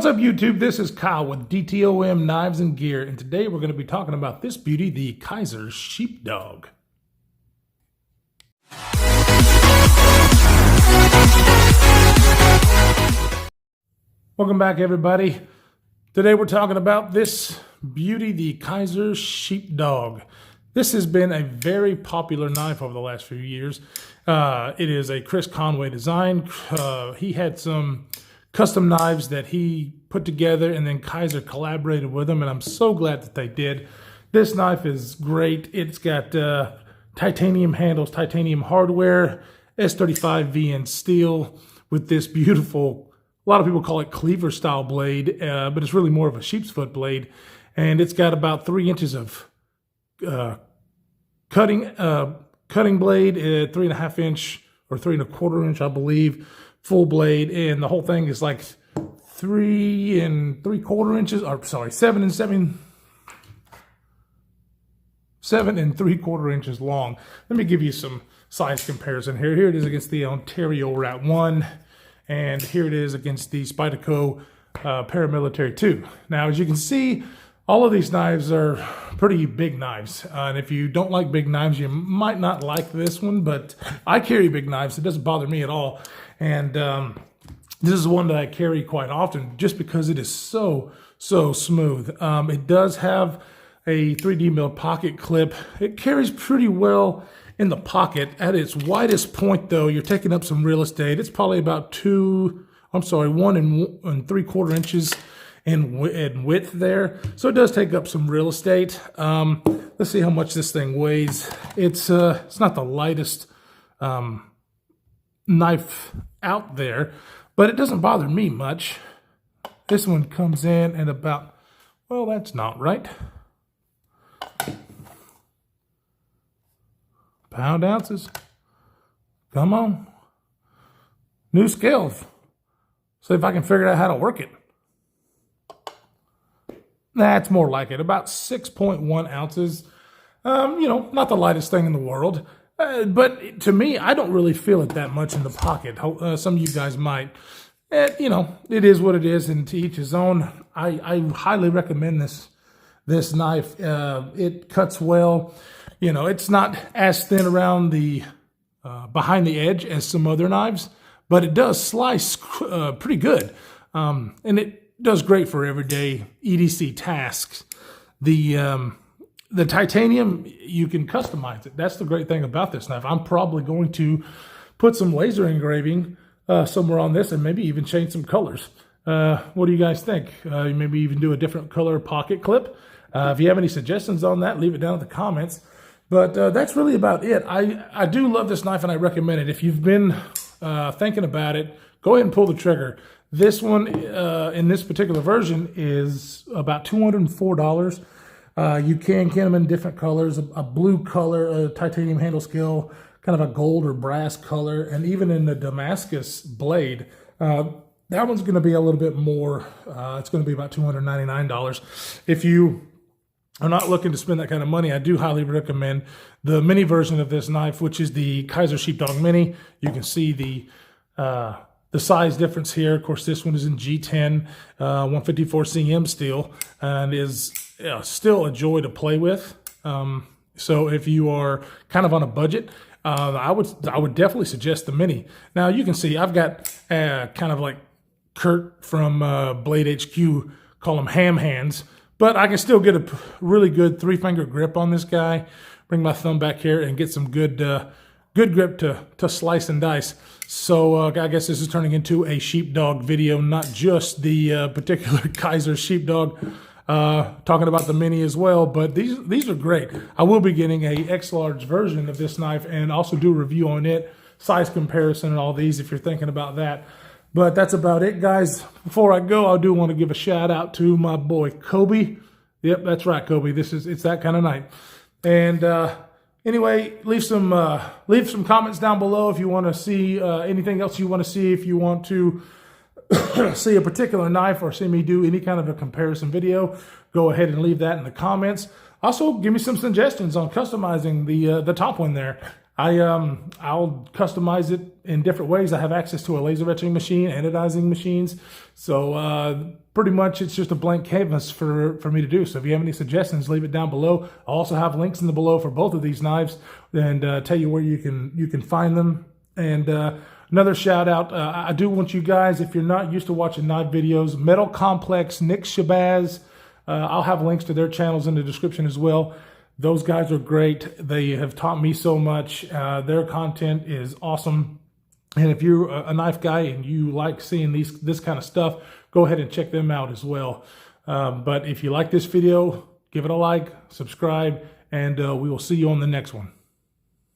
What's up, YouTube? This is Kyle with DTOM Knives and Gear, and today we're going to be talking about this beauty, the Kizer Sheepdog. Welcome back, everybody. Today we're talking about this beauty, the Kizer Sheepdog. This has been a very popular knife over the last few years. It is a Chris Conway design. He had some custom knives that he put together, and then Kizer collaborated with them, and I'm so glad that they did. This knife is great. It's got titanium handles, titanium hardware, S35 VN steel with this beautiful, a lot of people call it cleaver style blade, but it's really more of a sheep's foot blade, and it's got about 3 inches of cutting blade, 3.5 inch or 3.25 inch, I believe, full blade, and the whole thing is like 7 and 3/4 inches long. Let me give you some size comparison here. Here it is against the Ontario Rat 1, and here it is against the Spyderco Paramilitary 2. Now, as you can see, all of these knives are pretty big knives, and if you don't like big knives, you might not like this one, but I carry big knives. It doesn't bother me at all, and this is one that I carry quite often just because it is so smooth. It does have a 3D milled pocket clip. It carries pretty well in the pocket. At its widest point, though, you're taking up some real estate. It's probably about 1 and 3/4 inches in width there, so it does take up some real estate. Let's see how much this thing weighs. It's not the lightest knife out there, but it doesn't bother me much. This one comes in at about, well, that's not right, pound ounces. Come on, new scales. See if I can figure out how to work it. That's more like it, about 6.1 ounces. Not the lightest thing in the world. But to me, I don't really feel it that much in the pocket. Some of you guys might. It is what it is, and to each his own. I highly recommend this knife. It cuts well. It's not as thin around the behind the edge as some other knives, but it does slice pretty good, and it does great for everyday EDC tasks. The titanium, you can customize it. That's the great thing about this knife. I'm probably going to put some laser engraving somewhere on this and maybe even change some colors. What do you guys think? Maybe even do a different color pocket clip. If you have any suggestions on that, leave it down in the comments. But that's really about it. I do love this knife, and I recommend it. If you've been thinking about it, go ahead and pull the trigger. This one, in this particular version, is about $204. You can get them in different colors, a blue color, a titanium handle scale, kind of a gold or brass color, and even in the Damascus blade. That one's going to be a little bit more. It's going to be about $299. If you are not looking to spend that kind of money, I do highly recommend the mini version of this knife, which is the Kizer Sheepdog Mini. You can see the size difference here. Of course, this one is in G10, 154 CM steel, and is still a joy to play with. So if you are kind of on a budget, I would definitely suggest the Mini. Now you can see I've got kind of like Kurt from Blade HQ, call them ham hands, but I can still get a really good 3-finger grip on this guy. Bring my thumb back here and get some good grip to slice and dice. So I guess this is turning into a sheepdog video, not just the particular Kizer Sheepdog. Talking about the Mini as well, but these are great. I will be getting a X-large version of this knife and also do a review on it, size comparison and all these if you're thinking about that. But that's about it, guys. Before I go, I do want to give a shout out to my boy Kobe. Yep, that's right, Kobe. It's that kind of night. And anyway, leave some comments down below if you want to see anything else you want to see. If you want to see a particular knife or see me do any kind of a comparison video, go ahead and leave that in the comments. Also, give me some suggestions on customizing the top one there. I'll customize it in different ways. I have access to a laser etching machine, anodizing machines. So pretty much it's just a blank canvas for me to do. So if you have any suggestions, leave it down below. I also have links in the below for both of these knives, and tell you where you can find them. And another shout out, I do want you guys, if you're not used to watching knife videos, Metal Complex, Nick Shabazz, I'll have links to their channels in the description as well. Those guys are great. They have taught me so much. Their content is awesome. And if you're a knife guy and you like seeing this kind of stuff, go ahead and check them out as well. But if you like this video, give it a like, subscribe, and we will see you on the next one.